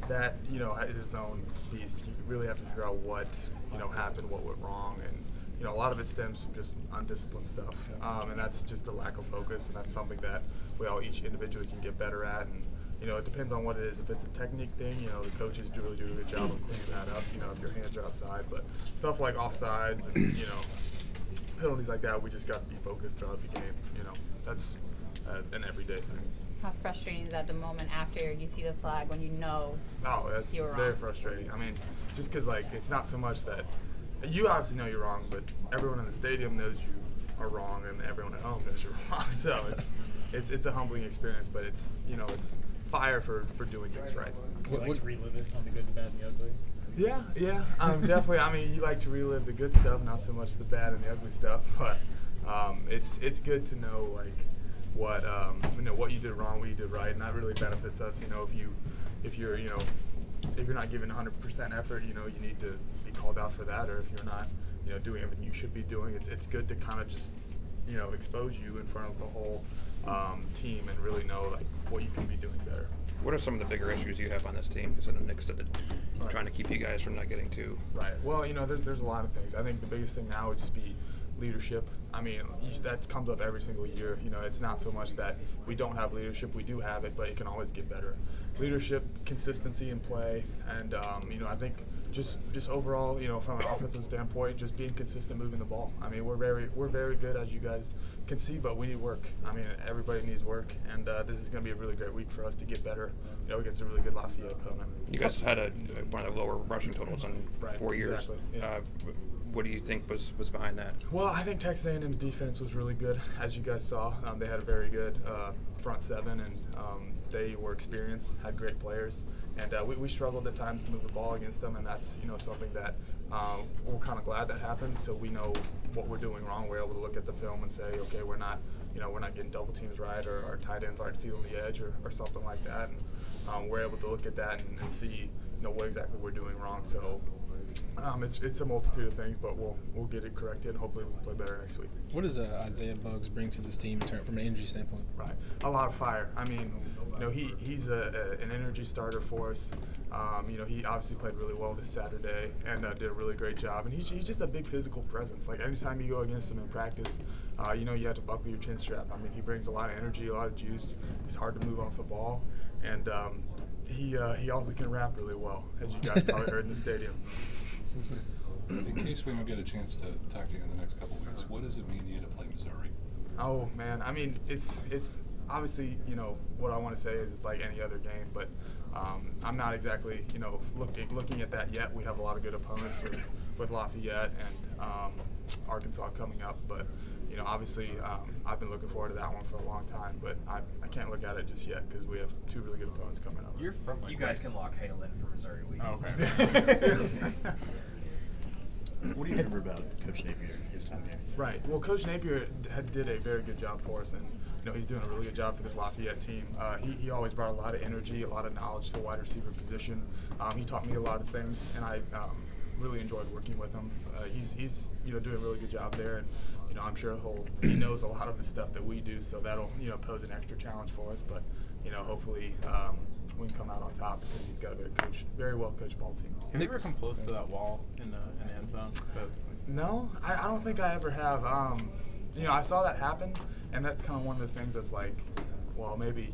that, is its own piece. You really have to figure out what, happened, what went wrong, and a lot of it stems from just undisciplined stuff, and that's just a lack of focus, and that's something that we all each individually can get better at. And it depends on what it is. If it's a technique thing, the coaches really do a good job of cleaning that up. If your hands are outside, but stuff like offsides and penalties like that, we just got to be focused throughout the game. That's an everyday thing. How frustrating is that the moment after you see the flag when you know? Oh, it's very frustrating. I mean, just because it's not so much that you obviously know you're wrong, but everyone in the stadium knows you are wrong, and everyone at home knows you're wrong. So it's a humbling experience, but it's fire for doing things right. You like to relive it on the good, the bad, and the ugly? Yeah, definitely. I mean, you like to relive the good stuff, not so much the bad and the ugly stuff. But it's good to know what what you did wrong, what you did right, and that really benefits us. If you're not giving 100% effort, you need to be called out for that, or if you're not doing everything you should be doing, it's good to kind of just expose you in front of the whole team and really know what you can be doing better. What are some of the bigger issues you have on this team? Because I know Nick said that trying to keep you guys from not getting too. Right. Well, there's a lot of things. I think the biggest thing now would just be leadership. I mean, that comes up every single year. It's not so much that we don't have leadership. We do have it, but it can always get better. Leadership, consistency in play, and I think just overall, from an offensive standpoint, just being consistent, moving the ball. I mean, we're very good, as you guys can see, but we need work. I mean, everybody needs work, and this is going to be a really great week for us to get better against a really good Lafayette opponent. You guys had one of the lower rushing totals in 4 years. Exactly, yeah. What do you think was behind that? Well, I think Texas A&M's defense was really good, as you guys saw. They had a very good front seven, and they were experienced, had great players, and we struggled at times to move the ball against them, and that's something that we're kind of glad that happened. So we know what we're doing wrong. We're able to look at the film and say, okay, we're not getting double teams right, or our tight ends aren't sealing the edge, or something like that. And we're able to look at that and see what exactly we're doing wrong. So. It's a multitude of things, but we'll get it corrected, and hopefully we'll play better next week. What does Isaiah Buggs bring to this team from an energy standpoint? Right, a lot of fire. I mean, he's an energy starter for us. He obviously played really well this Saturday and did a really great job. And he's just a big physical presence. Anytime you go against him in practice, you have to buckle your chin strap. I mean, he brings a lot of energy, a lot of juice. He's hard to move off the ball, and he also can rap really well, as you guys probably heard in the stadium. In case we don't get a chance to talk to you in the next couple of weeks, what does it mean to you to play Missouri? Oh man, I mean, it's obviously what I want to say is it's like any other game, but I'm not exactly looking at that yet. We have a lot of good opponents with Lafayette and Arkansas coming up, but obviously I've been looking forward to that one for a long time, but I can't look at it just yet because we have two really good opponents coming up. You guys can lock Hale in for Missouri week. Oh, okay. What do you remember about Coach Napier his time here? Right. Well, Coach Napier did a very good job for us, and he's doing a really good job for this Lafayette team. He always brought a lot of energy, a lot of knowledge to the wide receiver position. He taught me a lot of things, and I really enjoyed working with him. He's doing a really good job there, and I'm sure he knows a lot of the stuff that we do, so that'll pose an extra challenge for us. But hopefully we can come out on top because he's got a very well coached ball team. Have you ever come close to that wall in the end zone? No, I don't think I ever have. I saw that happen, and that's kind of one of those things that's like, well, maybe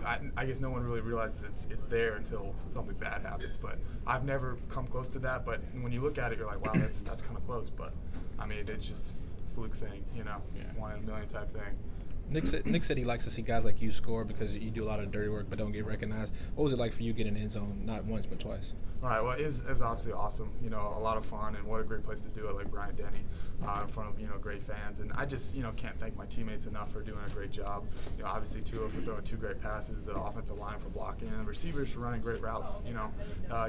I guess no one really realizes it's there until something bad happens. But I've never come close to that. But when you look at it, you're like, wow, that's kind of close. But I mean, it's just a fluke thing, one in a million type thing. Nick said he likes to see guys like you score because you do a lot of dirty work but don't get recognized. What was it like for you getting in the end zone not once but twice? All right, well, it was obviously awesome. A lot of fun, and what a great place to do it, like Bryant Denny, in front of great fans. And I just can't thank my teammates enough for doing a great job. Obviously Tua for throwing two great passes, the offensive line for blocking, and the receivers for running great routes.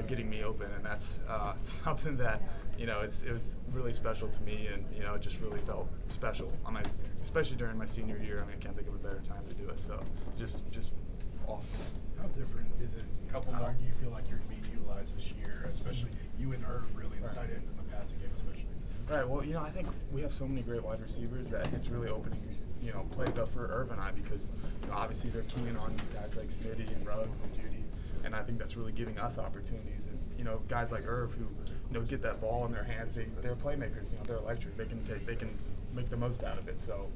Getting me open, and that's something that it was really special to me, and it just really felt special. Especially during my senior year. I can't think of a better time to do it. So just awesome. How different is it? Couple more do you feel like you're being utilized this year, especially you and Irv, really, the tight ends in the passing game especially? Right. Well, I think we have so many great wide receivers that it's really opening, plays up for Irv and I because obviously they're keying on guys like Smitty and Ruggs and Judy. and I think that's really giving us opportunities. And you know, guys like Irv who get that ball in their hands, they're playmakers. You know, they're electric. They can make the most out of it. So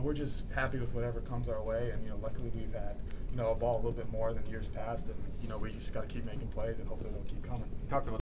we're just happy with whatever comes our way, and luckily we've had a ball a little bit more than years past, and we just got to keep making plays, and hopefully they'll keep coming. You talked about